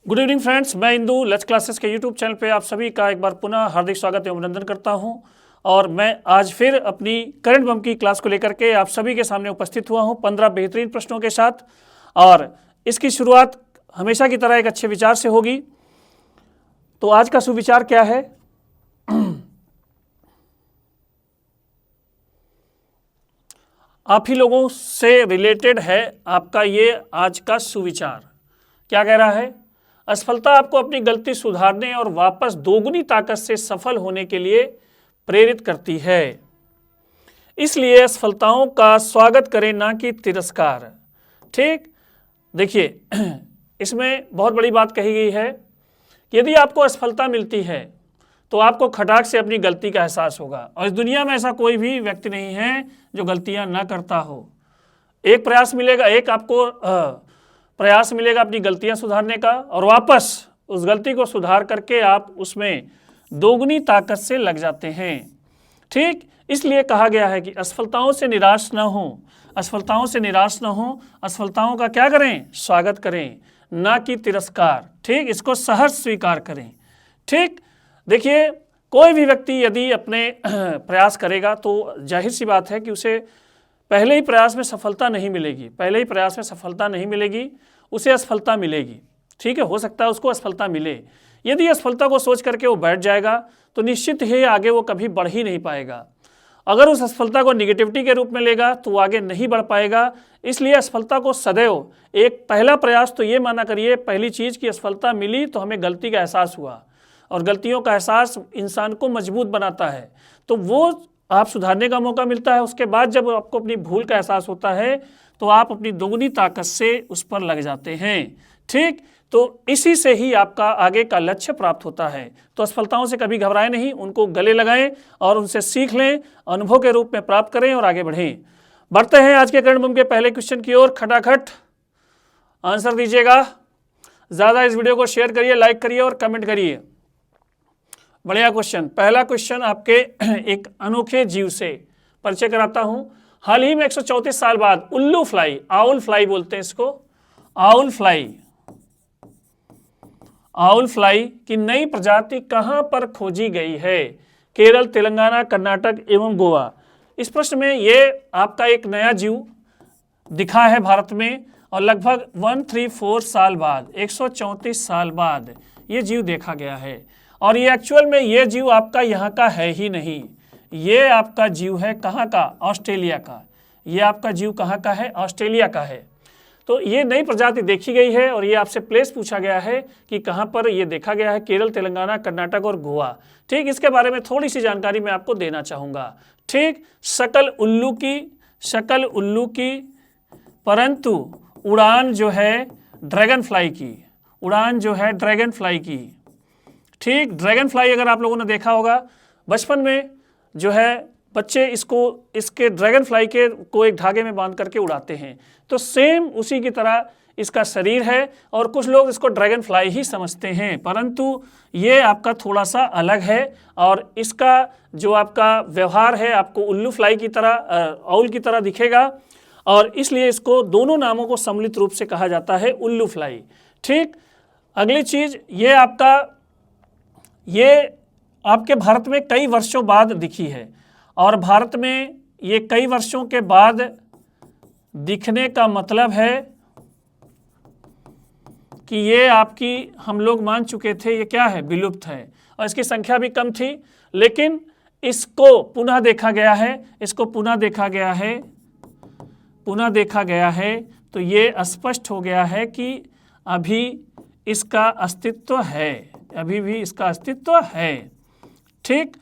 Good evening friends, मैं इंदू लच classes के यूट्यूब चैनल पे आप सभी का एक बार पुनः हार्दिक स्वागत एवं अभिनंदन करता हूं। और मैं आज फिर अपनी करंट बम की क्लास को लेकर के आप सभी के सामने उपस्थित हुआ हूं 15 बेहतरीन प्रश्नों के साथ। और इसकी शुरुआत हमेशा की तरह एक अच्छे विचार से होगी। तो आज का सुविचार क्या है? आप ही लोगों से रिलेटेड है आपका ये आज का सुविचार। क्या कह रहा है? असफलता आपको अपनी गलती सुधारने और वापस दोगुनी ताकत से सफल होने के लिए प्रेरित करती है। इसलिए असफलताओं का स्वागत करें, ना कि तिरस्कार। ठीक, देखिए इसमें बहुत बड़ी बात कही गई है कि यदि आपको असफलता मिलती है तो आपको खटाक से अपनी गलती का एहसास होगा। और इस दुनिया में ऐसा कोई भी व्यक्ति नहीं है जो गलतियां ना करता हो। एक प्रयास मिलेगा, एक आपको प्रयास मिलेगा अपनी गलतियां सुधारने का, और वापस उस गलती को सुधार करके आप उसमें दोगुनी ताकत से लग जाते हैं। ठीक, इसलिए कहा गया है कि असफलताओं से निराश न हो, असफलताओं से निराश न हो, असफलताओं का क्या करें? स्वागत करें, ना कि तिरस्कार। ठीक, इसको सहर्ष स्वीकार करें। ठीक, देखिए कोई भी व्यक्ति यदि अपने प्रयास करेगा तो जाहिर सी बात है कि उसे पहले ही प्रयास में सफलता नहीं मिलेगी, पहले ही प्रयास में सफलता नहीं मिलेगी, उसे असफलता मिलेगी। ठीक है, हो सकता है उसको असफलता मिले। यदि असफलता को सोच करके वो बैठ जाएगा तो निश्चित ही आगे वो कभी बढ़ ही नहीं पाएगा। अगर उस असफलता को निगेटिविटी के रूप में लेगा तो वो आगे नहीं बढ़ पाएगा। इसलिए असफलता को सदैव एक पहला प्रयास तो ये माना करिए, पहली चीज़ की असफलता मिली तो हमें गलती का एहसास हुआ, और गलतियों का एहसास इंसान को मजबूत बनाता है, तो वो आप सुधारने का मौका मिलता है। उसके बाद जब आपको अपनी भूल का एहसास होता है तो आप अपनी दोगुनी ताकत से उस पर लग जाते हैं। ठीक, तो इसी से ही आपका आगे का लक्ष्य प्राप्त होता है। तो असफलताओं से कभी घबराएं नहीं, उनको गले लगाएं और उनसे सीख लें, अनुभव के रूप में प्राप्त करें और आगे बढ़ें। बढ़ते हैं आज के करंट बम के पहले क्वेश्चन की ओर। खटाखट आंसर दीजिएगा। ज़्यादा इस वीडियो को शेयर करिए, लाइक करिए और कमेंट करिए। बढ़िया क्वेश्चन। पहला क्वेश्चन आपके एक अनोखे जीव से परिचय कराता हूं। हाल ही में 134 साल बाद उल्लू फ्लाई, आउल फ्लाई बोलते हैं इसको, आउल फ्लाई, आउल फ्लाई की नई प्रजाति कहां पर खोजी गई है? केरल, तेलंगाना, कर्नाटक एवं गोवा। इस प्रश्न में ये आपका एक नया जीव दिखा है भारत में, और लगभग 134 साल बाद, 134 साल बाद ये जीव देखा गया है। और ये एक्चुअल में ये जीव आपका यहाँ का है ही नहीं, ये आपका जीव है कहाँ का? ऑस्ट्रेलिया का। ये आपका जीव कहाँ का है? ऑस्ट्रेलिया का है। तो ये नई प्रजाति देखी गई है, और ये आपसे प्लेस पूछा गया है कि कहाँ पर ये देखा गया है। केरल, तेलंगाना, कर्नाटक और गोवा। ठीक, इसके बारे में थोड़ी सी जानकारी मैं आपको देना चाहूँगा। ठीक, शकल उल्लू की, परंतु उड़ान जो है ड्रैगन फ्लाई की, उड़ान जो है ड्रैगन फ्लाई की। ठीक, ड्रैगन फ्लाई अगर आप लोगों ने देखा होगा बचपन में, जो है बच्चे इसके ड्रैगन फ्लाई के को एक धागे में बांध करके उड़ाते हैं। तो सेम उसी की तरह इसका शरीर है, और कुछ लोग इसको ड्रैगन फ्लाई ही समझते हैं, परंतु ये आपका थोड़ा सा अलग है। और इसका जो आपका व्यवहार है आपको उल्लू फ्लाई की तरह, आउल की तरह दिखेगा, और इसलिए इसको दोनों नामों को सम्मिलित रूप से कहा जाता है उल्लू फ्लाई। ठीक, अगली चीज़ ये आपके भारत में कई वर्षों बाद दिखी है, और भारत में ये कई वर्षों के बाद दिखने का मतलब है कि ये आपकी, हम लोग मान चुके थे ये क्या है? विलुप्त है, और इसकी संख्या भी कम थी, लेकिन इसको पुनः देखा गया है, इसको पुनः देखा गया है, पुनः देखा गया है, तो ये स्पष्ट हो गया है कि अभी इसका अस्तित्व है, अभी भी इसका अस्तित्व है। ठीक,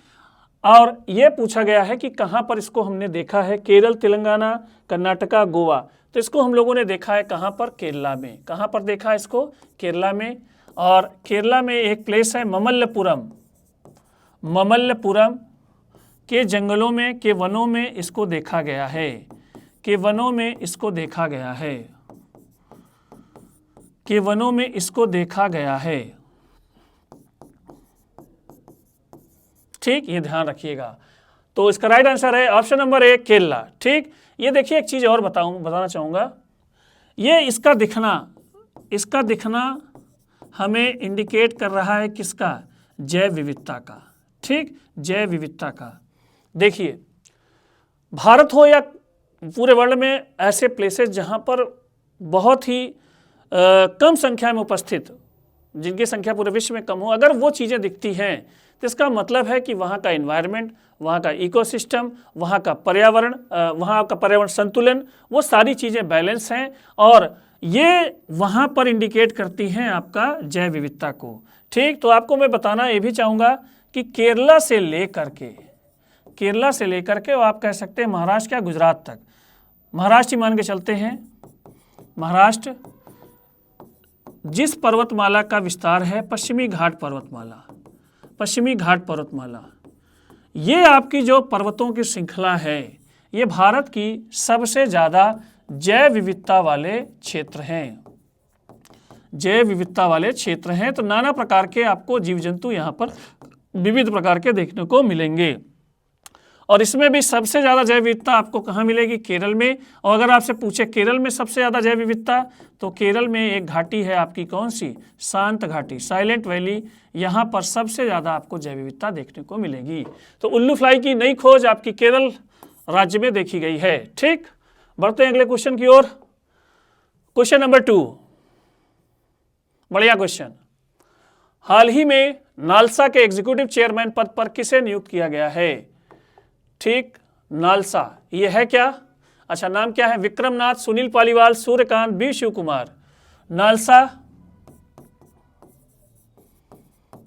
और ये पूछा गया है कि कहाँ पर इसको हमने देखा है? केरल, तेलंगाना, कर्नाटका, गोवा। तो इसको हम लोगों ने देखा है कहाँ पर? केरला में। कहाँ पर देखा है इसको? केरला में। और केरला में एक प्लेस है ममल्लपुरम, ममल्लपुरम के जंगलों में, के वनों में इसको देखा गया है, के वनों में इसको देखा गया है, के वनों में इसको देखा गया है। ठीक, ये ध्यान रखिएगा। तो इसका राइट आंसर है ऑप्शन नंबर ए, केरला। ठीक, ये देखिए एक चीज़ और बताना चाहूँगा, ये इसका दिखना हमें इंडिकेट कर रहा है किसका? जैव विविधता का। ठीक, जैव विविधता का। देखिए, भारत हो या पूरे वर्ल्ड में ऐसे प्लेसेस जहाँ पर बहुत ही कम संख्या में उपस्थित, जिनकी संख्या पूरे विश्व में कम हो, अगर वो चीज़ें दिखती हैं तो इसका मतलब है कि वहाँ का एनवायरनमेंट, वहाँ का इकोसिस्टम, वहाँ का पर्यावरण संतुलन, वो सारी चीज़ें बैलेंस हैं और ये वहाँ पर इंडिकेट करती हैं आपका जैव विविधता को। ठीक, तो आपको मैं बताना ये भी चाहूँगा कि केरला से लेकर के और आप कह सकते हैं महाराष्ट्र क्या गुजरात तक, महाराष्ट्र ही मान के चलते हैं, महाराष्ट्र जिस पर्वतमाला का विस्तार है पश्चिमी घाट पर्वतमाला, ये आपकी जो पर्वतों की श्रृंखला है, ये भारत की सबसे ज़्यादा जैव विविधता वाले क्षेत्र हैं। तो नाना प्रकार के आपको जीव जंतु यहाँ पर विविध प्रकार के देखने को मिलेंगे और इसमें भी सबसे ज़्यादा जैव विविधता आपको कहाँ मिलेगी? केरल में। और अगर आपसे पूछे केरल में सबसे ज़्यादा जैव विविधता, तो केरल में एक घाटी है आपकी, कौन सी? शांत घाटी, साइलेंट वैली, यहाँ पर सबसे ज़्यादा आपको जैव विविधता देखने को मिलेगी। तो उल्लू फ्लाई की नई खोज आपकी केरल राज्य में देखी गई है। ठीक, बढ़ते हैं अगले क्वेश्चन की ओर। क्वेश्चन नंबर 2, बढ़िया क्वेश्चन। हाल ही में नालसा के एग्जीक्यूटिव चेयरमैन पद पर किसे नियुक्त किया गया है? ठीक, नालसा ये है क्या? अच्छा, नाम क्या है? विक्रमनाथ, सुनील पालीवाल, सूर्यकांत, बी शिव कुमार। नालसा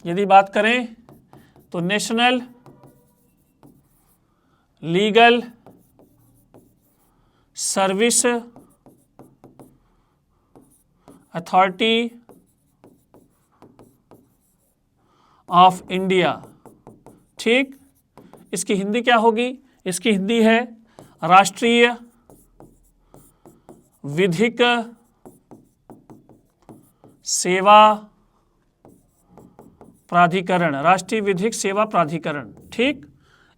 यदि बात करें तो national legal service authority of India. ठीक, इसकी हिंदी क्या होगी? इसकी हिंदी है राष्ट्रीय विधिक सेवा प्राधिकरण, राष्ट्रीय विधिक सेवा प्राधिकरण। ठीक,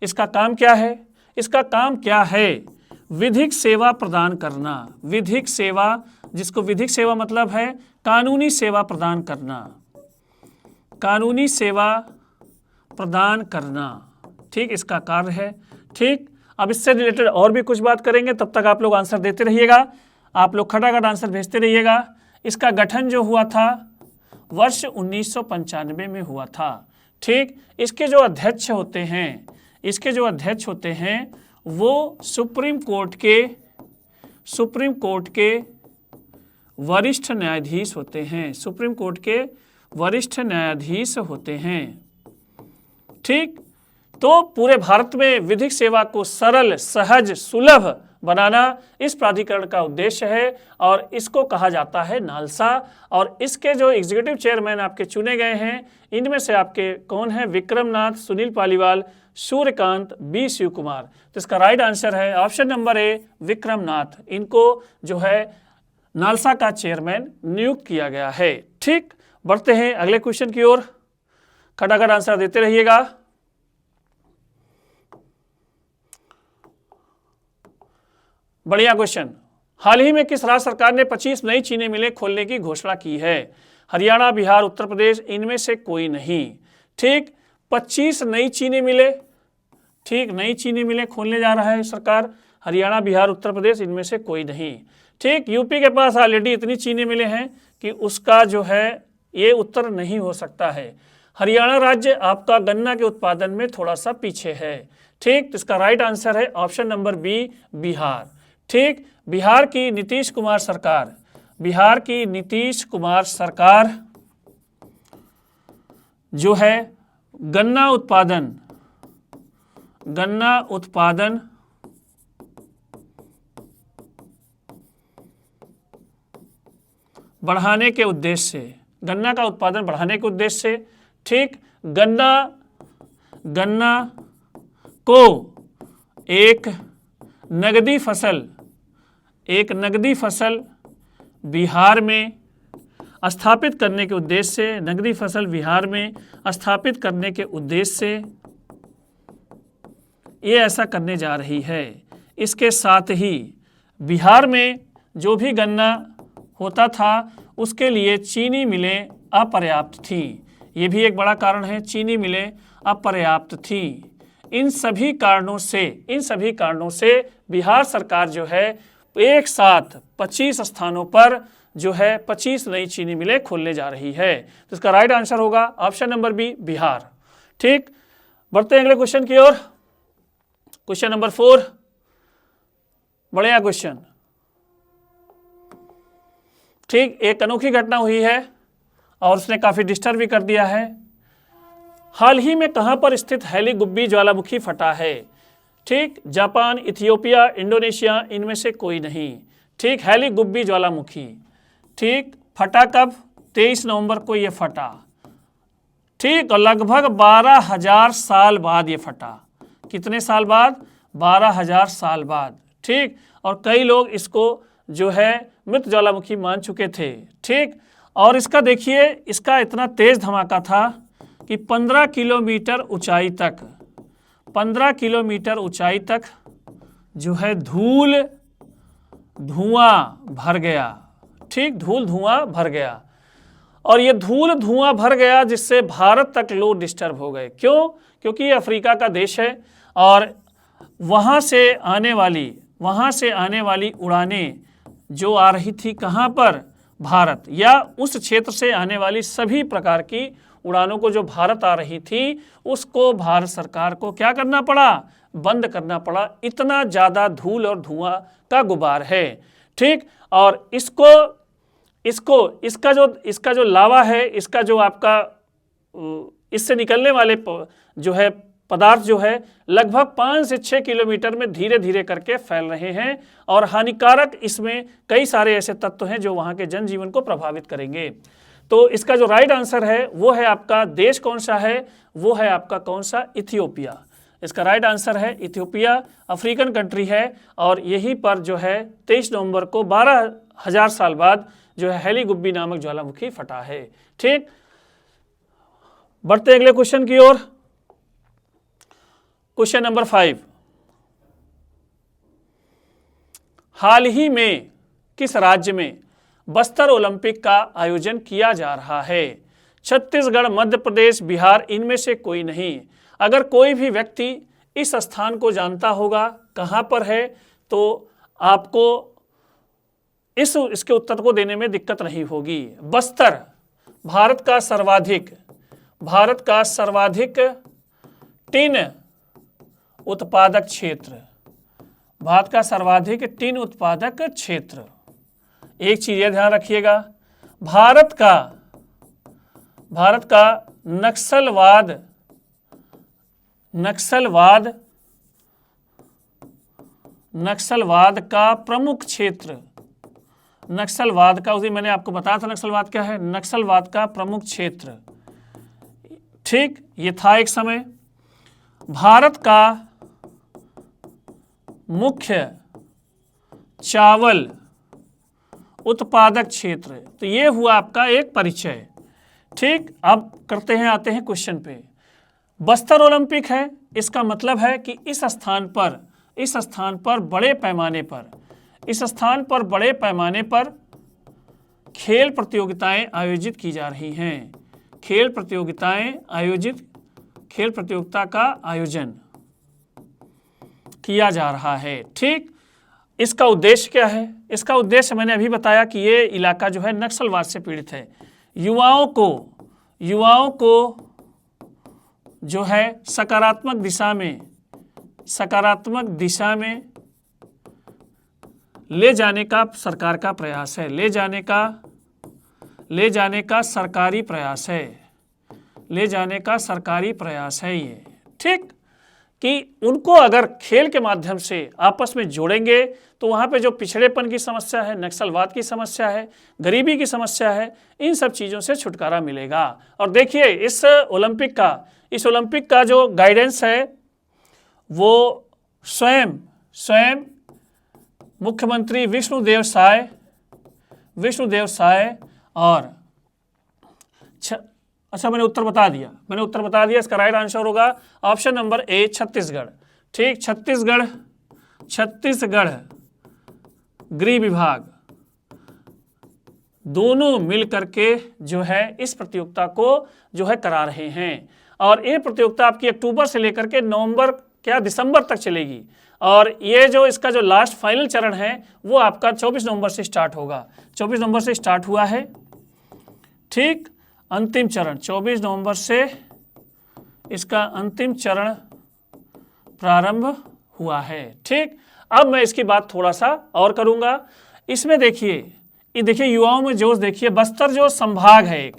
इसका काम क्या है? इसका काम क्या है? विधिक सेवा प्रदान करना। विधिक सेवा, जिसको विधिक सेवा मतलब है कानूनी सेवा प्रदान करना, कानूनी सेवा प्रदान करना। ठीक, इसका कार्य है। ठीक, अब इससे रिलेटेड और भी कुछ बात करेंगे, तब तक आप लोग आंसर देते रहिएगा, आप लोग खटाखट आंसर भेजते रहिएगा। इसका गठन जो हुआ था वर्ष 1995 में हुआ था। ठीक, इसके जो अध्यक्ष होते हैं वो सुप्रीम कोर्ट के वरिष्ठ न्यायाधीश होते हैं। सुप्रीम कोर्ट के वरिष्ठ न्यायाधीश होते हैं। ठीक, तो पूरे भारत में विधिक सेवा को सरल, सहज, सुलभ बनाना इस प्राधिकरण का उद्देश्य है और इसको कहा जाता है नालसा। और इसके जो एग्जीक्यूटिव चेयरमैन आपके चुने गए हैं, इनमें से आपके कौन है? विक्रमनाथ, सुनील पालीवाल, सूर्यकांत, बी शिव कुमार। तो इसका राइट आंसर है ऑप्शन नंबर ए, विक्रमनाथ। इनको जो है नालसा का चेयरमैन नियुक्त किया गया है। ठीक, बढ़ते हैं अगले क्वेश्चन की ओर, खटाखट आंसर देते रहिएगा। बढ़िया क्वेश्चन। हाल ही में किस राज्य सरकार ने 25 नई चीनी मिलें खोलने की घोषणा की है? हरियाणा, बिहार, उत्तर प्रदेश, इनमें से कोई नहीं। ठीक, 25 नई चीनी मिलें, ठीक, नई चीनी मिलें खोलने जा रहा है सरकार। हरियाणा, बिहार, उत्तर प्रदेश, इनमें से कोई नहीं। ठीक, यूपी के पास ऑलरेडी इतनी चीनी मिलें हैं कि उसका जो है ये उत्तर नहीं हो सकता है। हरियाणा राज्य आपका गन्ना के उत्पादन में थोड़ा सा पीछे है। ठीक, तो इसका राइट आंसर है ऑप्शन नंबर बी, बिहार। ठीक, बिहार की नीतीश कुमार सरकार जो है गन्ना उत्पादन बढ़ाने के उद्देश्य से, गन्ना का उत्पादन बढ़ाने के उद्देश्य से, ठीक, गन्ना को एक नगदी फसल बिहार में स्थापित करने के उद्देश्य से, नगदी फसल बिहार में स्थापित करने के उद्देश्य से ये ऐसा करने जा रही है। इसके साथ ही बिहार में जो भी गन्ना होता था उसके लिए चीनी मिलें अपर्याप्त थी। ये भी एक बड़ा कारण है, चीनी मिलें अपर्याप्त थी। इन सभी कारणों से बिहार सरकार जो है एक साथ 25 स्थानों पर जो है 25 नई चीनी मिलें खोलने जा रही है। तो इसका राइट आंसर होगा ऑप्शन नंबर बी, बिहार। ठीक, बढ़ते हैं अगले क्वेश्चन की ओर। क्वेश्चन नंबर 4, बढ़िया क्वेश्चन। ठीक, एक अनोखी घटना हुई है और उसने काफी डिस्टर्ब भी कर दिया है। हाल ही में कहां पर स्थित हेली गुब्बी ज्वालामुखी फटा है? ठीक, जापान, इथियोपिया, इंडोनेशिया, इनमें से कोई नहीं। ठीक, हेली गुब्बी ज्वालामुखी। ठीक, फटा कब? 23 नवंबर को ये फटा। ठीक, और लगभग 12,000 साल बाद ये फटा। कितने साल बाद? 12,000 साल बाद। ठीक, और कई लोग इसको जो है मृत ज्वालामुखी मान चुके थे। ठीक, और इसका देखिए, इसका इतना तेज धमाका था कि 15 किलोमीटर ऊंचाई तक, 15 किलोमीटर ऊंचाई तक जो है धूल धुआं भर गया। ठीक, धूल धुआं भर गया, और ये धूल धुआं भर गया जिससे भारत तक लोग डिस्टर्ब हो गए। क्यों? क्योंकि ये अफ्रीका का देश है और वहाँ से आने वाली उड़ानें जो आ रही थी कहाँ पर? भारत, या उस क्षेत्र से आने वाली सभी प्रकार की उड़ानों को जो भारत आ रही थी उसको भारत सरकार को क्या करना पड़ा? बंद करना पड़ा। इतना ज़्यादा धूल और धुआं का गुबार है। ठीक, और इसका जो लावा है, इसका जो आपका इससे निकलने वाले जो है पदार्थ जो है लगभग 5 से 6 किलोमीटर में धीरे धीरे करके फैल रहे हैं, और हानिकारक इसमें कई सारे ऐसे तत्व हैं जो वहाँ के जनजीवन को प्रभावित करेंगे। तो इसका जो राइट आंसर है वो है आपका, देश कौन सा है? वो है आपका कौन सा? इथियोपिया। इसका राइट आंसर है इथियोपिया, अफ्रीकन कंट्री है, और यहीं पर जो है 23 नवंबर को 12,000 साल बाद जो है हेली गुब्बी नामक ज्वालामुखी फटा है। ठीक, बढ़ते अगले क्वेश्चन की ओर। क्वेश्चन नंबर 5, हाल ही में किस राज्य में बस्तर ओलंपिक का आयोजन किया जा रहा है? छत्तीसगढ़, मध्य प्रदेश, बिहार, इनमें से कोई नहीं। अगर कोई भी व्यक्ति इस स्थान को जानता होगा कहाँ पर है तो आपको इसके उत्तर को देने में दिक्कत नहीं होगी। बस्तर भारत का सर्वाधिक टिन उत्पादक क्षेत्र, भारत का सर्वाधिक टिन उत्पादक क्षेत्र। एक चीज यह ध्यान रखिएगा, भारत का नक्सलवाद का प्रमुख क्षेत्र, नक्सलवाद का, उसी मैंने आपको बताया था नक्सलवाद क्या है, नक्सलवाद का प्रमुख क्षेत्र। ठीक, ये था एक समय। भारत का मुख्य चावल उत्पादक क्षेत्र। तो ये हुआ आपका एक परिचय। ठीक, अब आते हैं क्वेश्चन पे। बस्तर ओलंपिक है, इसका मतलब है कि इस स्थान पर बड़े पैमाने पर खेल प्रतियोगिताएं आयोजित की जा रही हैं। खेल प्रतियोगिता का आयोजन किया जा रहा है। ठीक, इसका उद्देश्य क्या है? इसका उद्देश्य मैंने अभी बताया कि ये इलाका जो है नक्सलवाद से पीड़ित है। युवाओं को जो है सकारात्मक दिशा में ले जाने का सरकार का प्रयास है। ले जाने का सरकारी प्रयास है ये। ठीक, कि उनको अगर खेल के माध्यम से आपस में जोड़ेंगे तो वहाँ पे जो पिछड़ेपन की समस्या है, नक्सलवाद की समस्या है, गरीबी की समस्या है, इन सब चीज़ों से छुटकारा मिलेगा। और देखिए इस ओलंपिक का जो गाइडेंस है वो स्वयं मुख्यमंत्री विष्णुदेव साय और अच्छा मैंने उत्तर बता दिया। इसका राइट आंसर होगा ऑप्शन नंबर ए, छत्तीसगढ़। ठीक, छत्तीसगढ़ गृह दोनों मिल करके जो है इस प्रतियोगिता को जो है करा रहे हैं। और ये प्रतियोगिता आपकी अक्टूबर से लेकर के नवंबर क्या दिसंबर तक चलेगी। और ये जो इसका जो लास्ट फाइनल चरण है वो आपका 24 नवंबर से स्टार्ट होगा। 24 नवंबर से स्टार्ट हुआ है, ठीक। अंतिम चरण 24 नवंबर से इसका अंतिम चरण प्रारंभ हुआ है, ठीक। अब मैं इसकी बात थोड़ा सा और करूंगा। इसमें देखिए, ये देखिए युवाओं में जोश देखिए। बस्तर जो संभाग है, एक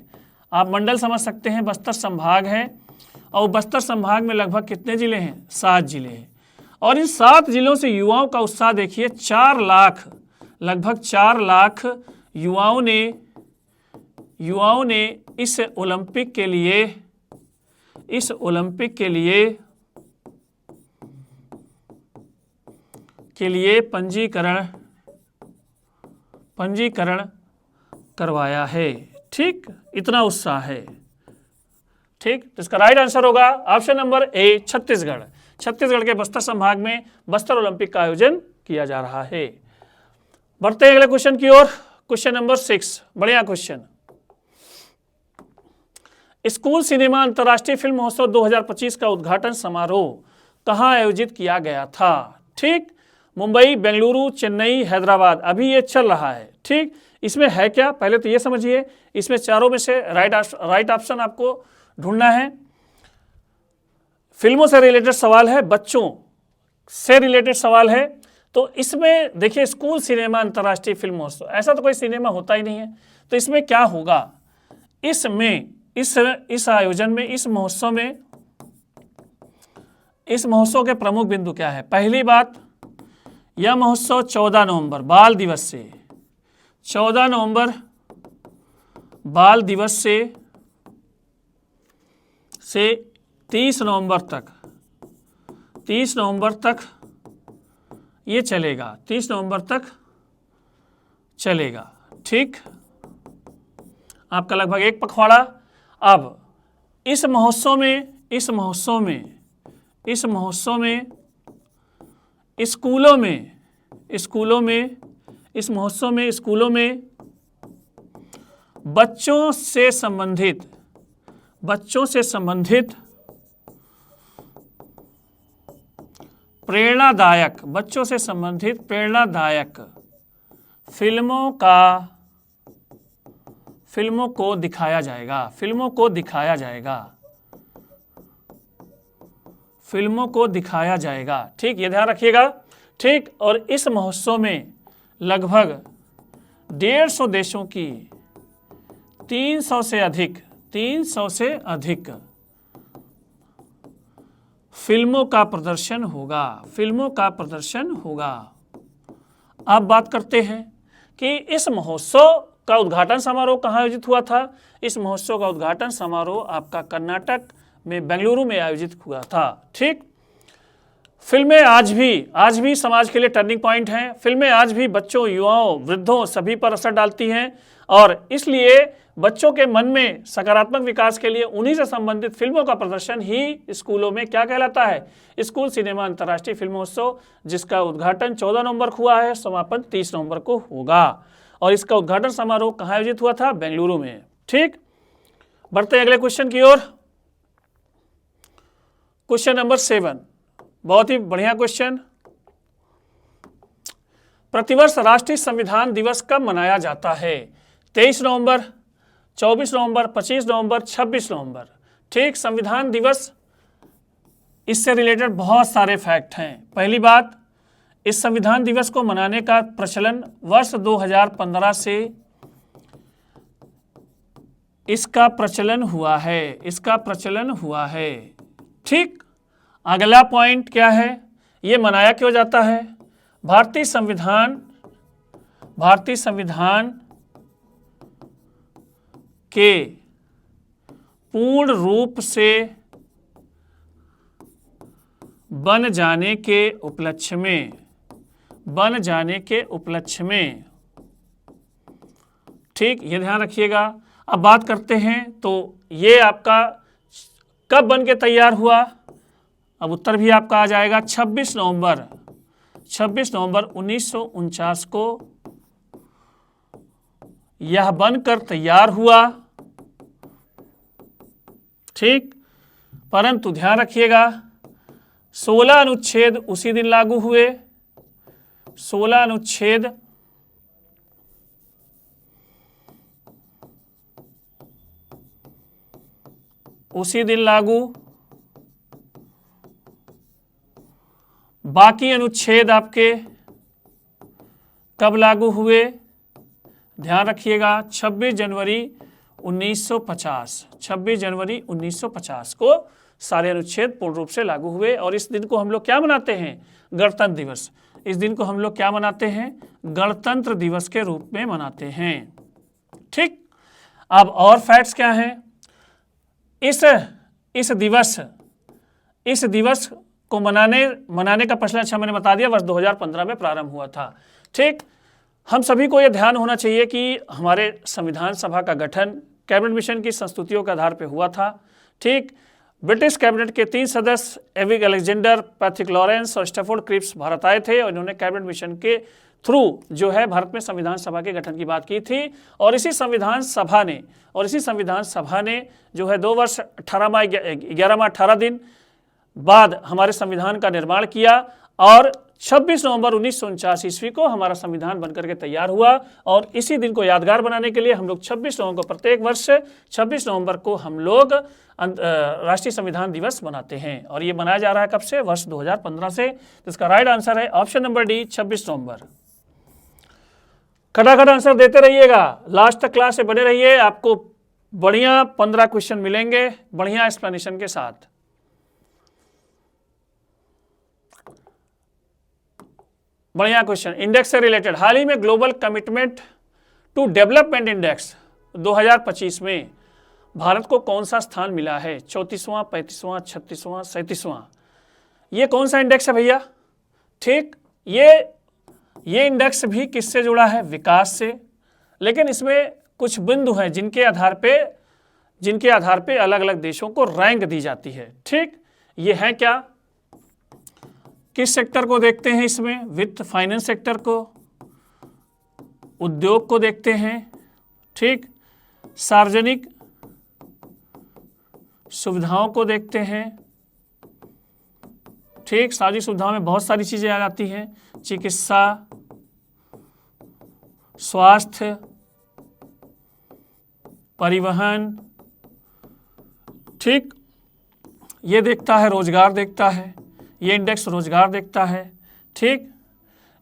आप मंडल समझ सकते हैं, बस्तर संभाग है। और बस्तर संभाग में लगभग कितने जिले हैं? 7 जिले हैं। और इन 7 जिलों से युवाओं का उत्साह देखिए। 4 लाख, लगभग 4 लाख युवाओं ने इस ओलंपिक के लिए पंजीकरण करवाया है, ठीक। इतना उत्साह है, ठीक। तो इसका राइट आंसर होगा option number A, Chhattisgarh. Chhattisgarh के बस्तर संभाग में बस्तर ओलंपिक का आयोजन किया जा रहा है। बढ़ते हैं अगले क्वेश्चन की ओर। क्वेश्चन नंबर 6, बढ़िया क्वेश्चन। स्कूल सिनेमा अंतर्राष्ट्रीय फिल्म महोत्सव 2025 का उद्घाटन समारोह कहाँ आयोजित किया गया था? ठीक, मुंबई, बेंगलुरु, चेन्नई, हैदराबाद। अभी ये चल रहा है, ठीक। इसमें है क्या, पहले तो ये समझिए। इसमें चारों में से राइट ऑप्शन आपको ढूंढना है। फिल्मों से रिलेटेड सवाल है, बच्चों से रिलेटेड सवाल है। तो इसमें देखिए स्कूल सिनेमा अंतर्राष्ट्रीय फिल्म महोत्सव, ऐसा तो कोई सिनेमा होता ही नहीं है। तो इसमें क्या होगा, इसमें इस आयोजन में, इस महोत्सव के प्रमुख बिंदु क्या है? पहली बात, यह महोत्सव 14 नवंबर बाल दिवस से 14 नवंबर बाल दिवस से 30 नवंबर तक ये चलेगा। 30 नवंबर तक चलेगा, ठीक। आपका लगभग एक पखवाड़ा। अब इस महोत्सव में स्कूलों में बच्चों से संबंधित प्रेरणादायक फिल्मों को दिखाया जाएगा, ठीक। ये ध्यान रखिएगा, ठीक। और इस महोत्सव में लगभग 150 देशों की 300 से अधिक फिल्मों का प्रदर्शन होगा। अब बात करते हैं कि इस महोत्सव का उद्घाटन समारोह कहाँ आयोजित हुआ था? इस महोत्सव का उद्घाटन समारोह आपका कर्नाटक में बेंगलुरु में आयोजित हुआ था, ठीक। फिल्में आज भी समाज के लिए टर्निंग पॉइंट हैं। फिल्में आज भी बच्चों, युवाओं, वृद्धों सभी पर असर डालती हैं। और इसलिए बच्चों के मन में सकारात्मक विकास के लिए उन्हीं से संबंधित फिल्मों का प्रदर्शन ही स्कूलों में क्या कहलाता है? स्कूल सिनेमा अंतर्राष्ट्रीय फिल्म महोत्सव, जिसका उद्घाटन 14 नवंबर को हुआ है, समापन 30 नवंबर को होगा। और इसका उद्घाटन समारोह कहाँ आयोजित हुआ था? बेंगलुरु में, ठीक। बढ़ते अगले क्वेश्चन की ओर। क्वेश्चन नंबर 7, बहुत ही बढ़िया क्वेश्चन। प्रतिवर्ष राष्ट्रीय संविधान दिवस कब मनाया जाता है? 23 नवंबर, 24 नवंबर, 25 नवंबर, 26 नवंबर, ठीक। संविधान दिवस, इससे रिलेटेड बहुत सारे फैक्ट हैं। पहली बात, इस संविधान दिवस को मनाने का प्रचलन वर्ष 2015 से इसका प्रचलन हुआ है, ठीक। अगला पॉइंट क्या है, ये मनाया क्यों जाता है? भारतीय संविधान के पूर्ण रूप से बन जाने के उपलक्ष्य में, ठीक। ये ध्यान रखिएगा। अब बात करते हैं तो ये आपका कब बन के तैयार हुआ? अब उत्तर भी आपका आ जाएगा 26 नवंबर 1949 को यह बनकर तैयार हुआ, ठीक, परंतु ध्यान रखिएगा 16 अनुच्छेद उसी दिन लागू हुए, 16 अनुच्छेद उसी दिन लागू, बाकी अनुच्छेद आपके कब लागू हुए, ध्यान रखिएगा 26 जनवरी 1950, 26 जनवरी 1950 को सारे अनुच्छेद पूर्ण रूप से लागू हुए। और इस दिन को हम लोग क्या मनाते हैं, गणतंत्र दिवस। इस दिन को हम लोग क्या मनाते हैं, गणतंत्र दिवस के रूप में मनाते हैं, ठीक। अब और फैक्ट्स क्या हैं, इस दिवस को मनाने का पिछला अच्छा मैंने बता दिया, वर्ष 2015 में प्रारंभ हुआ था, ठीक। हम सभी को यह ध्यान होना चाहिए कि हमारे संविधान सभा का गठन कैबिनेट मिशन की संस्तुतियों के आधार पर हुआ था, ठीक। ब्रिटिश कैबिनेट के 3 सदस्य एविक अलेक्जेंडर, पैट्रिक लॉरेंस और स्टैफोर्ड क्रिप्स भारत आए थे और इन्होंने कैबिनेट मिशन के थ्रू जो है भारत में संविधान सभा के गठन की बात की थी। और इसी संविधान सभा ने जो है 2 वर्ष 11 माह 18 दिन बाद हमारे संविधान का निर्माण किया और 26 नवंबर 1949 ईस्वी को हमारा संविधान बनकर के तैयार हुआ। और इसी दिन को यादगार बनाने के लिए हम लोग 26 नवंबर को, प्रत्येक वर्ष 26 नवंबर को हम लोग राष्ट्रीय संविधान दिवस मनाते हैं। और ये मनाया जा रहा है कब से, वर्ष 2015 से। तो इसका राइट आंसर है ऑप्शन नंबर डी, 26 नवंबर। खटाखट आंसर देते रहिएगा, लास्ट तक क्लास से बने रहिए, आपको बढ़िया 15 क्वेश्चन मिलेंगे बढ़िया एक्सप्लेनेशन के साथ। बढ़िया क्वेश्चन, इंडेक्स से रिलेटेड। हाल ही में global commitment to development index 2025 में भारत को कौन सा स्थान मिला है, 34वां, 35वां, 36वां, 37वां। ये कौन सा इंडेक्स है भैया, ठीक। ये इंडेक्स भी किससे जुड़ा है, विकास से, लेकिन इसमें कुछ बिंदु हैं जिनके आधार पे अलग अलग देशों को रैंक दी जाती है, ठीक। ये है क्या, किस सेक्टर को देखते हैं इसमें, वित्त फाइनेंस सेक्टर को, उद्योग को देखते हैं, ठीक, सार्वजनिक सुविधाओं को देखते हैं, ठीक। सार्वजनिक सुविधाओं में बहुत सारी चीजें आ जाती हैं, चिकित्सा, स्वास्थ्य, परिवहन, ठीक। ये देखता है, रोजगार देखता है, ये इंडेक्स रोजगार देखता है, ठीक।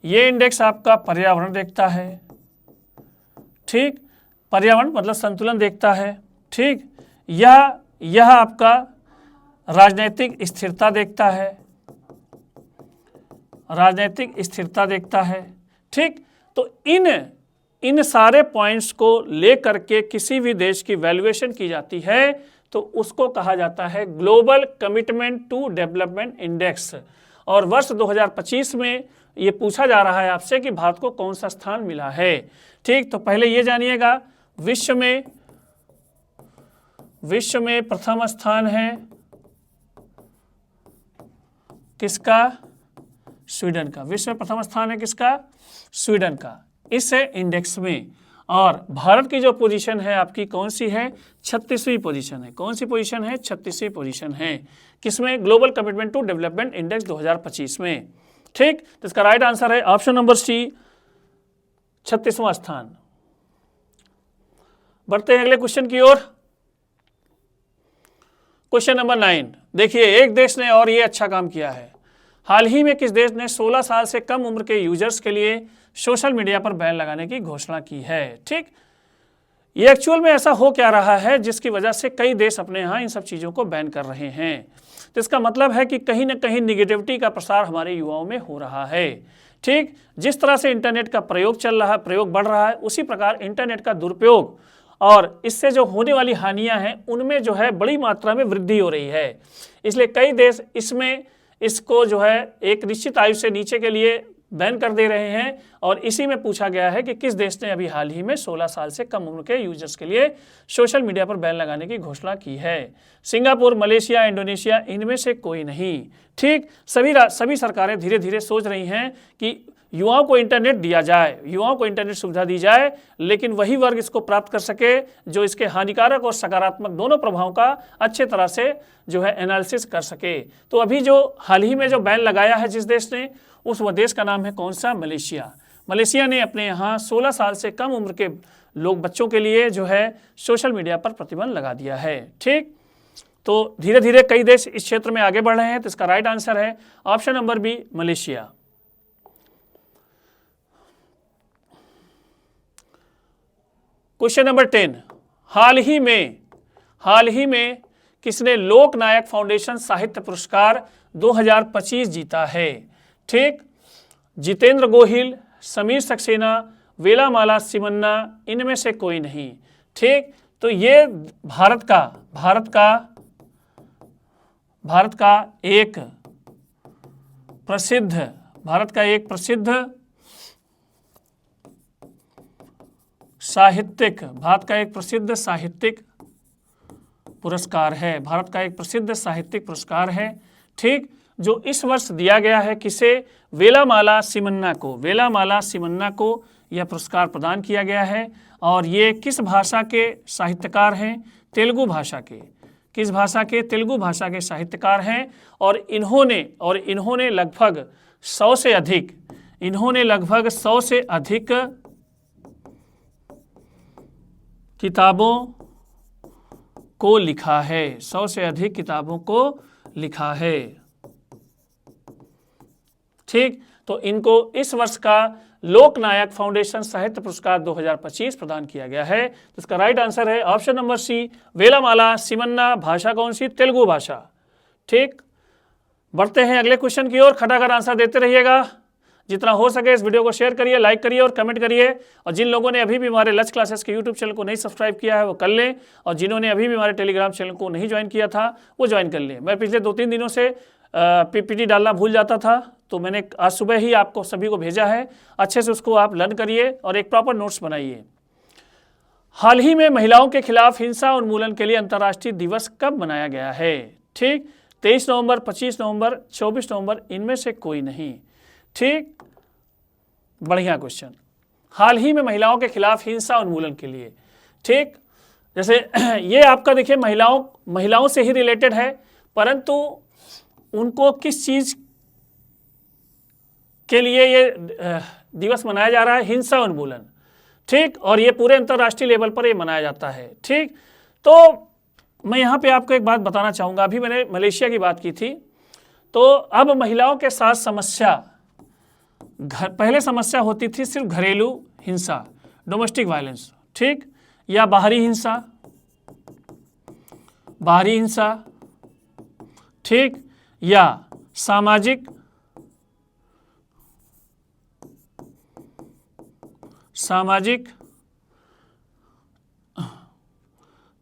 ये इंडेक्स आपका पर्यावरण देखता है, ठीक, पर्यावरण मतलब संतुलन देखता है, ठीक। यह आपका राजनीतिक स्थिरता देखता है, राजनीतिक स्थिरता देखता है, ठीक। तो इन सारे पॉइंट्स को लेकर के किसी भी देश की वैल्यूएशन की जाती है तो उसको कहा जाता है global commitment to development index. और वर्ष 2025 में ये पूछा जा रहा है आपसे कि भारत को कौन सा स्थान मिला है, ठीक। तो पहले ये जानिएगा, विश्व में प्रथम स्थान है किसका, स्वीडन का। विश्व में प्रथम स्थान है किसका, स्वीडन का, इस इंडेक्स में। और भारत की जो पोजीशन है आपकी कौन सी है, 36वीं पोजीशन है। कौन सी पोजीशन है, 36वीं पोजीशन है, किसमें, global commitment to development index 2025 में, ठीक। तो इसका राइट आंसर है ऑप्शन नंबर सी, 36वां स्थान। बढ़ते हैं अगले क्वेश्चन की ओर। क्वेश्चन नंबर 9 देखिए, एक देश ने और ये अच्छा काम किया है। हाल ही में किस देश ने 16 साल से कम उम्र के यूजर्स के लिए सोशल मीडिया पर बैन लगाने की घोषणा की है, ठीक। ये एक्चुअल में ऐसा हो क्या रहा है जिसकी वजह से कई देश अपने यहाँ इन सब चीज़ों को बैन कर रहे हैं। तो इसका मतलब है कि कहीं ना कहीं निगेटिविटी का प्रसार हमारे युवाओं में हो रहा है, ठीक। जिस तरह से इंटरनेट का प्रयोग चल रहा है, प्रयोग बढ़ रहा है, उसी प्रकार इंटरनेट का दुरुपयोग और इससे जो होने वाली हानियां हैं उनमें जो है बड़ी मात्रा में वृद्धि हो रही है। इसलिए कई देश इसको जो है एक निश्चित आयु से नीचे के लिए बैन कर दे रहे हैं। और इसी में पूछा गया है कि किस देश ने अभी हाल ही में 16 साल से कम उम्र के यूजर्स के लिए सोशल मीडिया पर बैन लगाने की घोषणा की है। सिंगापुर, मलेशिया, इंडोनेशिया, इनमें से कोई नहीं, ठीक। सभी सरकारें धीरे धीरे सोच रही हैं कि युवाओं को इंटरनेट दिया जाए, युवाओं को इंटरनेट सुविधा दी जाए, लेकिन वही वर्ग इसको प्राप्त कर सके जो इसके हानिकारक और सकारात्मक दोनों प्रभावों का अच्छे तरह से जो है एनालिसिस कर सके। तो अभी जो हाल ही में जो बैन लगाया है जिस देश ने, उस वह देश का नाम है कौन सा? मलेशिया। मलेशिया ने अपने यहाँ 16 साल से कम उम्र के लोग बच्चों के लिए जो है सोशल मीडिया पर प्रतिबंध लगा दिया है। ठीक, तो धीरे धीरे कई देश इस क्षेत्र में आगे बढ़ रहे हैं, तो इसका राइट आंसर है option number B, Malaysia. Question number 10, हाल ही में किसने लोकनायक फाउंडेशन साहित्य पुरस्कार 2025 जीता है? ठीक, जितेंद्र गोहिल, समीर सक्सेना, वेलामाला सिमन्ना, इनमें से कोई नहीं। ठीक, तो ये भारत का एक प्रसिद्ध साहित्यिक पुरस्कार है, भारत का एक प्रसिद्ध साहित्यिक पुरस्कार है। ठीक, जो इस वर्ष दिया गया है किसे? वेलामाला सिमन्ना को यह पुरस्कार प्रदान किया गया है। और ये किस भाषा के साहित्यकार हैं? तेलुगु भाषा के। किस भाषा के? तेलुगु भाषा के साहित्यकार हैं। और इन्होंने लगभग 100 से अधिक किताबों को लिखा है, 100 से अधिक किताबों को लिखा है। ठीक, तो इनको इस वर्ष का लोकनायक फाउंडेशन साहित्य पुरस्कार 2025 प्रदान किया गया है। तो इसका राइट आंसर है ऑप्शन नंबर सी, वेलामाला सिमन्ना। भाषा कौन सी? तेलुगु भाषा। ठीक, बढ़ते हैं अगले क्वेश्चन की ओर। खटाखट आंसर देते रहिएगा, जितना हो सके इस वीडियो को शेयर करिए, लाइक करिए और कमेंट करिए। और जिन लोगों ने अभी भी हमारे लक्ष्य क्लासेस के यूट्यूब चैनल को नहीं सब्सक्राइब किया है वो कर लें, और जिन्होंने अभी भी हमारे टेलीग्राम चैनल को नहीं ज्वाइन किया था वो ज्वाइन कर लें। मैं पिछले 2-3 दिनों से पीपीटी डालना भूल जाता था, तो मैंने आज सुबह ही आपको सभी को भेजा है। अच्छे से उसको आप लर्न करिए और एक प्रॉपर नोट्स बनाइए। हाल ही में महिलाओं के खिलाफ हिंसा उन्मूलन के लिए अंतर्राष्ट्रीय दिवस कब मनाया गया है? ठीक, 23 नवंबर, 25 नवंबर, 24 नवंबर, इनमें से कोई नहीं। ठीक, बढ़िया क्वेश्चन। हाल ही में महिलाओं के खिलाफ हिंसा उन्मूलन के लिए, ठीक, जैसे ये आपका देखिए महिलाओं से ही रिलेटेड है, परंतु उनको किस चीज के लिए ये दिवस मनाया जा रहा है? हिंसा उन्मूलन। ठीक, और ये पूरे अंतर्राष्ट्रीय लेवल पर ये मनाया जाता है। ठीक, तो मैं यहाँ पे आपको एक बात बताना चाहूँगा। अभी मैंने मलेशिया की बात की थी, तो अब महिलाओं के साथ समस्या, पहले समस्या होती थी सिर्फ घरेलू हिंसा, डोमेस्टिक वायलेंस, ठीक, या बाहरी हिंसा, ठीक, या सामाजिक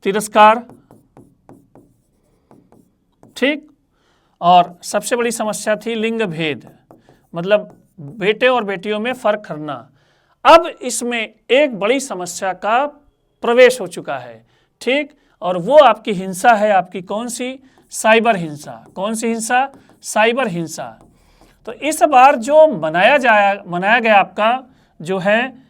तिरस्कार। ठीक, और सबसे बड़ी समस्या थी लिंग भेद, मतलब बेटे और बेटियों में फर्क करना। अब इसमें एक बड़ी समस्या का प्रवेश हो चुका है। ठीक, और वो आपकी हिंसा है, आपकी कौन सी? साइबर हिंसा। कौन सी हिंसा? साइबर हिंसा। तो इस बार जो मनाया गया आपका जो है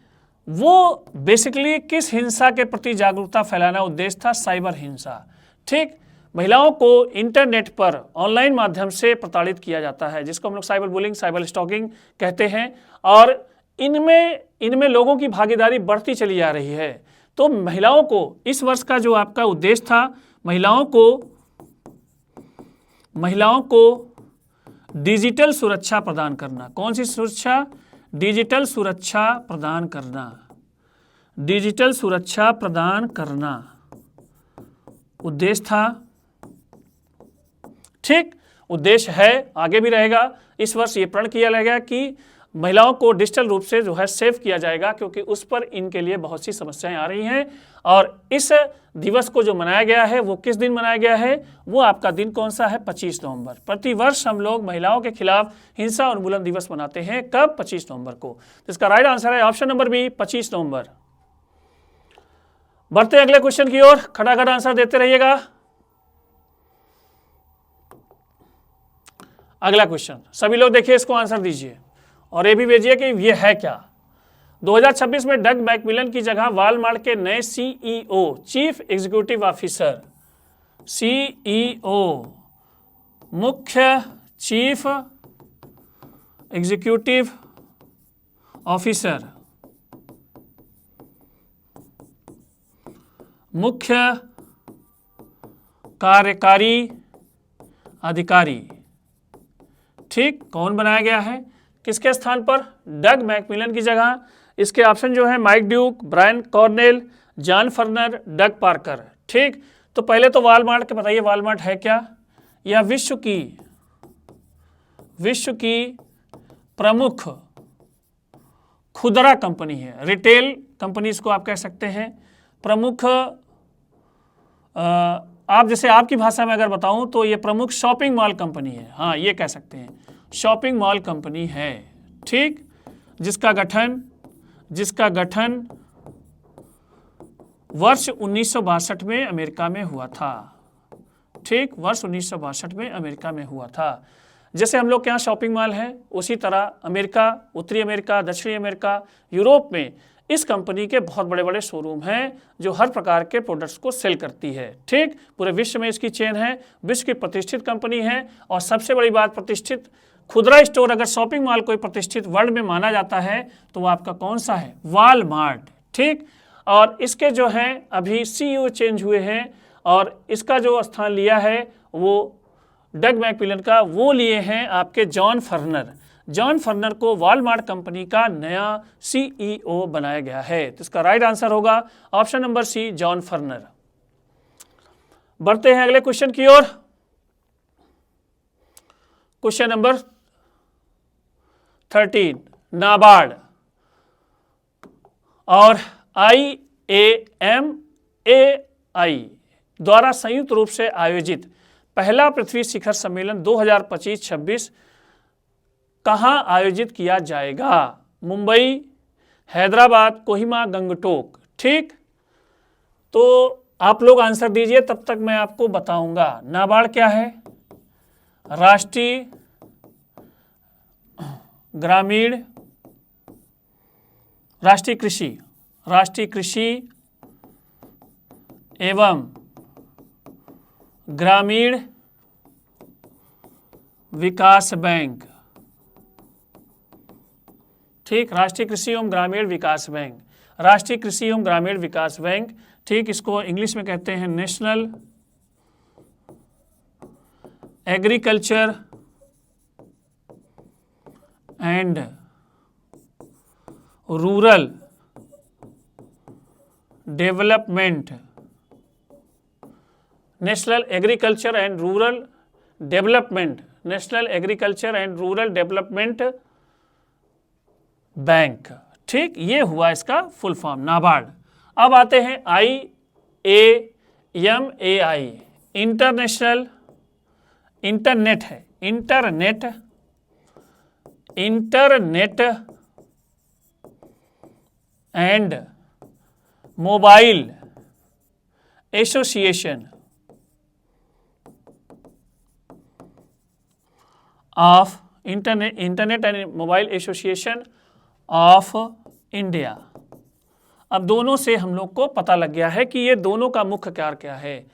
वो बेसिकली किस हिंसा के प्रति जागरूकता फैलाना उद्देश्य था? साइबर हिंसा। ठीक, महिलाओं को इंटरनेट पर ऑनलाइन माध्यम से प्रताड़ित किया जाता है, जिसको हम लोग साइबर बुलिंग, साइबर स्टॉकिंग कहते हैं, और इनमें लोगों की भागीदारी बढ़ती चली जा रही है। तो महिलाओं को इस वर्ष का जो आपका उद्देश्य था, महिलाओं को डिजिटल सुरक्षा प्रदान करना। कौन सी सुरक्षा? डिजिटल सुरक्षा प्रदान करना। डिजिटल सुरक्षा प्रदान करना उद्देश्य था। ठीक, उद्देश्य है, आगे भी रहेगा। इस वर्ष ये प्रण किया गया कि महिलाओं को डिजिटल रूप से जो है सेव किया जाएगा, क्योंकि उस पर इनके लिए बहुत सी समस्याएं आ रही हैं। और इस दिवस को जो मनाया गया है वो किस दिन मनाया गया है? वो आपका दिन कौन सा है? 25 नवंबर। प्रतिवर्ष हम लोग महिलाओं के खिलाफ हिंसा उन्मूलन दिवस मनाते हैं। कब? 25 नवंबर को। तो इसका राइट आंसर है ऑप्शन नंबर बी, 25 नवंबर। बढ़ते अगले क्वेश्चन की ओर, खटाखट आंसर देते रहिएगा। अगला क्वेश्चन, सभी लोग देखिए, इसको आंसर दीजिए और ये भी भेजिए कि ये है क्या। 2026 में डग मैकमिलन की जगह वॉलमार्ट के नए CEO, chief executive officer, CEO मुख्य चीफ एग्जीक्यूटिव ऑफिसर, मुख्य कार्यकारी अधिकारी, ठीक, कौन बनाया गया है, किसके स्थान पर, डग मैकमिलन की जगह। इसके ऑप्शन जो है Mike Duke, Brian Cornell, John Furner, Doug Parker. ठीक, तो पहले तो वॉलमार्ट के बताइए, वॉलमार्ट है क्या। यह विश्व की प्रमुख खुदरा कंपनी है, रिटेल कंपनी इसको आप कह सकते हैं। प्रमुख आप जैसे आपकी भाषा में अगर बताऊं तो ये प्रमुख शॉपिंग मॉल कंपनी है, हाँ ये कह सकते हैं, शॉपिंग मॉल कंपनी है। ठीक, जिसका गठन वर्ष 1962 में अमेरिका में हुआ था। ठीक, वर्ष 1962 में अमेरिका में हुआ था। जैसे हम लोग के यहाँ शॉपिंग मॉल है, उसी तरह अमेरिका, उत्तरी अमेरिका, दक्षिणी अमेरिका, यूरोप में इस कंपनी के बहुत बड़े बड़े शोरूम हैं जो हर प्रकार के प्रोडक्ट्स को सेल करती है। ठीक, पूरे विश्व में इसकी चेन है, विश्व की प्रतिष्ठित कंपनी है। और सबसे बड़ी बात, प्रतिष्ठित खुदरा स्टोर, अगर शॉपिंग मॉल कोई प्रतिष्ठित वर्ल्ड में माना जाता है तो वो आपका कौन सा है, वॉलमार्ट। ठीक, और इसके जो है अभी सीईओ चेंज हुए हैं और इसका जो स्थान लिया है वो डग मैकमिलन का, वो लिए हैं आपके जॉन फर्नर। जॉन फर्नर को वॉलमार्ट कंपनी का नया सीईओ बनाया गया है। तो इसका राइट आंसर होगा ऑप्शन नंबर सी, जॉन फर्नर। बढ़ते हैं अगले क्वेश्चन की ओर। क्वेश्चन नंबर 13, नाबार्ड और IAMAI द्वारा संयुक्त रूप से आयोजित पहला पृथ्वी शिखर सम्मेलन 2025-26 कहाँ आयोजित किया जाएगा। मुंबई, हैदराबाद, कोहिमा, गंगटोक। ठीक, तो आप लोग आंसर दीजिए, तब तक मैं आपको बताऊंगा। नाबार्ड क्या है, राष्ट्रीय कृषि एवं ग्रामीण विकास बैंक। ठीक, राष्ट्रीय कृषि एवं ग्रामीण विकास बैंक, राष्ट्रीय कृषि एवं ग्रामीण विकास बैंक। ठीक, इसको इंग्लिश में कहते हैं national agriculture and rural development, national agriculture and rural development, national agriculture and rural development bank. ठीक, ये हुआ इसका फुल फॉर्म, नाबार्ड। अब आते हैं IAMAI, इंटरनेशनल, इंटरनेट है, internet and mobile association of internet and mobile association of India. अब दोनों से हम लोग को पता लग गया है कि ये दोनों का मुख्य कार्य क्या है।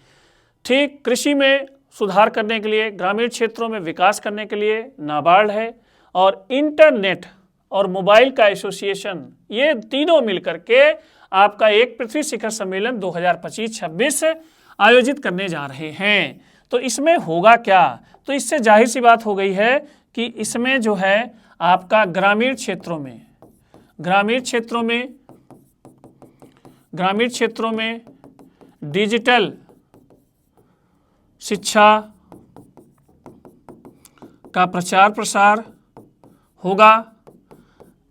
ठीक, कृषि में सुधार करने के लिए, ग्रामीण क्षेत्रों में विकास करने के लिए नाबार्ड है, और इंटरनेट और मोबाइल का एसोसिएशन, ये तीनों मिलकर के आपका एक पृथ्वी शिखर सम्मेलन 2025-26 आयोजित करने जा रहे हैं। तो इसमें होगा क्या, तो इससे जाहिर सी बात हो गई है कि इसमें जो है आपका ग्रामीण क्षेत्रों में डिजिटल शिक्षा का प्रचार प्रसार होगा।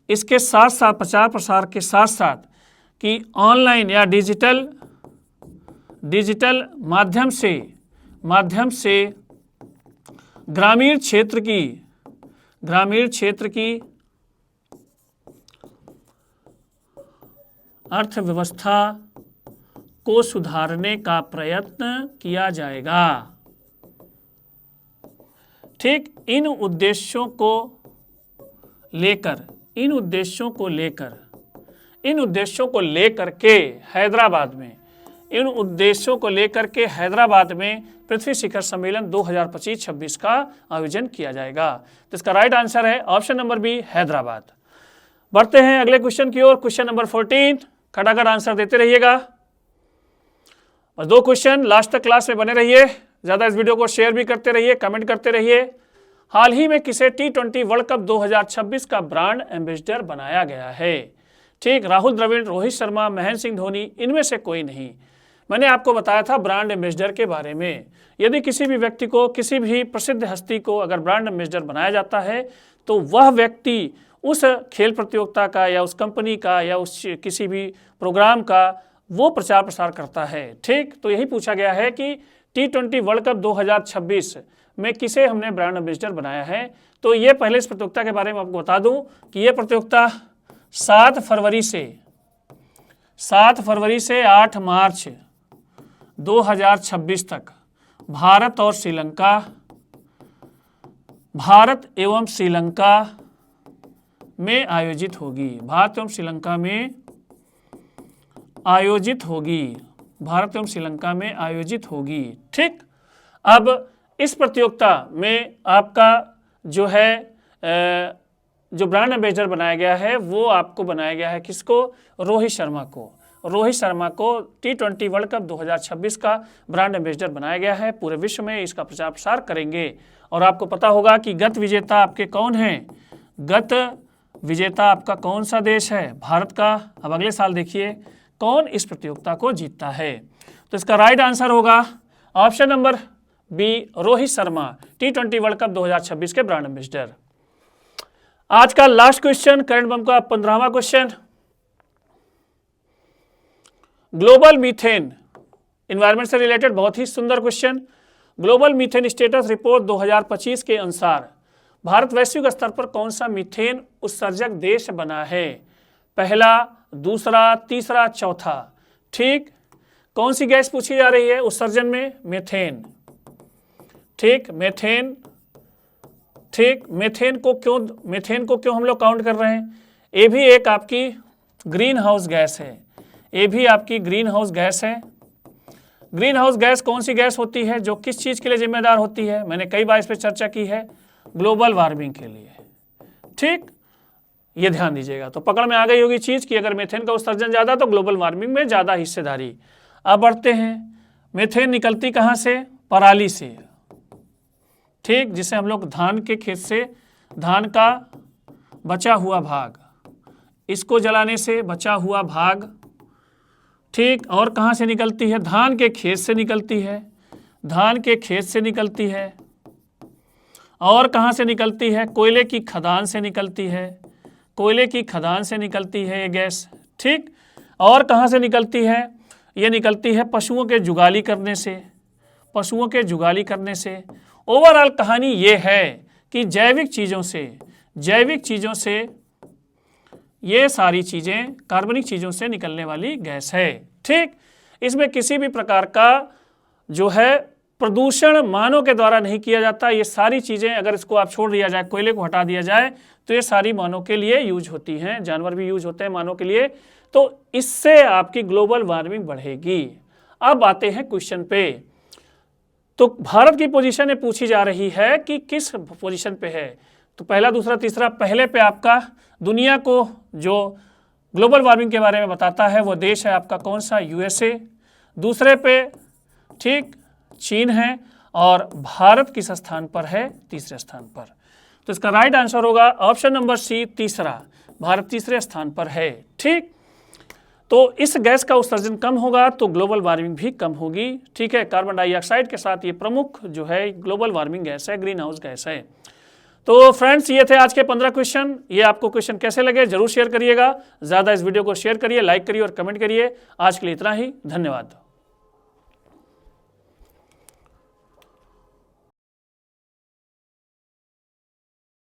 इसके साथ साथ, प्रचार प्रसार के साथ साथ कि ऑनलाइन या डिजिटल माध्यम से ग्रामीण क्षेत्र की अर्थव्यवस्था को सुधारने का प्रयत्न किया जाएगा। ठीक, इन उद्देश्यों को लेकर इन उद्देश्यों को लेकर के हैदराबाद में पृथ्वी शिखर सम्मेलन 2025-26 का आयोजन किया जाएगा। तो इसका राइट आंसर है ऑप्शन नंबर बी, हैदराबाद। बढ़ते हैं अगले क्वेश्चन की ओर। क्वेश्चन नंबर 14, खटाखट आंसर देते रहिएगा। बस 2 क्वेश्चन, लास्ट तक क्लास में बने रहिए, ज़्यादा इस वीडियो को शेयर भी करते रहिए, कमेंट करते रहिए। हाल ही में किसे T20 वर्ल्ड कप 2026 का ब्रांड एम्बेसडर बनाया गया है? ठीक, राहुल द्रविड़, रोहित शर्मा, महेंद्र सिंह धोनी, इनमें से कोई नहीं। मैंने आपको बताया था ब्रांड एम्बेसडर के बारे में। यदि किसी भी व्यक्ति को, किसी भी प्रसिद्ध हस्ती को अगर ब्रांड एम्बेसडर बनाया जाता है तो वह व्यक्ति उस खेल प्रतियोगिता का या उस कंपनी का या उस किसी भी प्रोग्राम का वो प्रचार प्रसार करता है। ठीक, तो यही पूछा गया है कि T20 वर्ल्ड कप 2026 में किसे हमने ब्रांड एम्बेसडर बनाया है। तो ये पहले इस प्रतियोगिता के बारे में आपको बता दूं कि ये प्रतियोगिता 7 फरवरी से 8 मार्च 2026 तक भारत एवं श्रीलंका में आयोजित होगी। ठीक, अब इस प्रतियोगिता में आपका जो है जो ब्रांड एम्बेसडर बनाया गया है वो आपको बनाया गया है किसको? रोहित शर्मा को T20 वर्ल्ड कप 2026 का ब्रांड एम्बेसडर बनाया गया है। पूरे विश्व में इसका प्रचार प्रसार करेंगे। और आपको पता होगा कि गत विजेता आपके कौन हैं? गत विजेता आपका कौन सा देश है? भारत का। अब अगले साल देखिए कौन इस प्रतियोगिता को जीतता है। तो इसका राइट आंसर होगा option number B, Rohit Sharma, T20 world cup 2026 के ब्रांड एम्बेसडर। आज का लास्ट क्वेश्चन, करंट बम का 15वां क्वेश्चन, ग्लोबल मीथेन एनवायरमेंट से रिलेटेड बहुत ही सुंदर question. Global methane status report 2025 के अनुसार भारत वैश्विक स्तर पर कौन सा मीथेन उत्सर्जक देश बना है? पहला, दूसरा, तीसरा, चौथा। ठीक, कौन सी गैस पूछी जा रही है उत्सर्जन में? मीथेन। ठीक, मीथेन को क्यों हम लोग काउंट कर रहे हैं? ये भी एक आपकी ग्रीन हाउस गैस है। ग्रीन हाउस गैस कौन सी गैस होती है जो किस चीज़ के लिए जिम्मेदार होती है? मैंने कई बार इस पर चर्चा की है, ग्लोबल वार्मिंग के लिए। ठीक, ये ध्यान दीजिएगा। तो पकड़ में आ गई होगी चीज़ कि अगर मीथेन का उत्सर्जन ज़्यादा तो ग्लोबल वार्मिंग में ज़्यादा हिस्सेदारी। अब बढ़ते हैं, मीथेन निकलती कहाँ से? पराली से। ठीक, जिसे हम लोग धान के खेत से धान का बचा हुआ भाग, इसको जलाने से बचा हुआ भाग। ठीक, और कहाँ से निकलती है? धान के खेत से निकलती है। और कहाँ से निकलती है? कोयले की खदान से निकलती है ये गैस। ठीक, और कहाँ से निकलती है? ये निकलती है पशुओं के जुगाली करने से। ओवरऑल कहानी ये है कि जैविक चीज़ों से ये सारी चीज़ें कार्बनिक चीज़ों से निकलने वाली गैस है। ठीक, इसमें किसी भी प्रकार का जो है प्रदूषण मानव के द्वारा नहीं किया जाता। ये सारी चीज़ें अगर इसको आप छोड़ दिया जाए, कोयले को हटा दिया जाए, तो ये सारी मानव के लिए यूज होती हैं, जानवर भी यूज होते हैं मानव के लिए। तो इससे आपकी ग्लोबल वार्मिंग बढ़ेगी। अब आते हैं क्वेश्चन पे। तो भारत की पोजीशन में पूछी जा रही है कि किस पोजीशन पे है। तो पहला, दूसरा, तीसरा। पहले पे आपका दुनिया को जो ग्लोबल वार्मिंग के बारे में बताता है वो देश है आपका कौन सा? USA। दूसरे पे ठीक चीन है। और भारत किस स्थान पर है? तीसरे स्थान पर। तो इसका राइट आंसर होगा ऑप्शन नंबर सी, तीसरा। भारत तीसरे स्थान पर है। ठीक, तो इस गैस का उत्सर्जन कम होगा तो ग्लोबल वार्मिंग भी कम होगी। ठीक है, कार्बन डाइऑक्साइड के साथ ये प्रमुख जो है ग्लोबल वार्मिंग गैस है, ग्रीन हाउस गैस है। तो फ्रेंड्स, ये थे आज के 15 क्वेश्चन। ये आपको क्वेश्चन कैसे लगे जरूर शेयर करिएगा। ज़्यादा इस वीडियो को शेयर करिए, लाइक करिए और कमेंट करिए। आज के लिए इतना ही, धन्यवाद।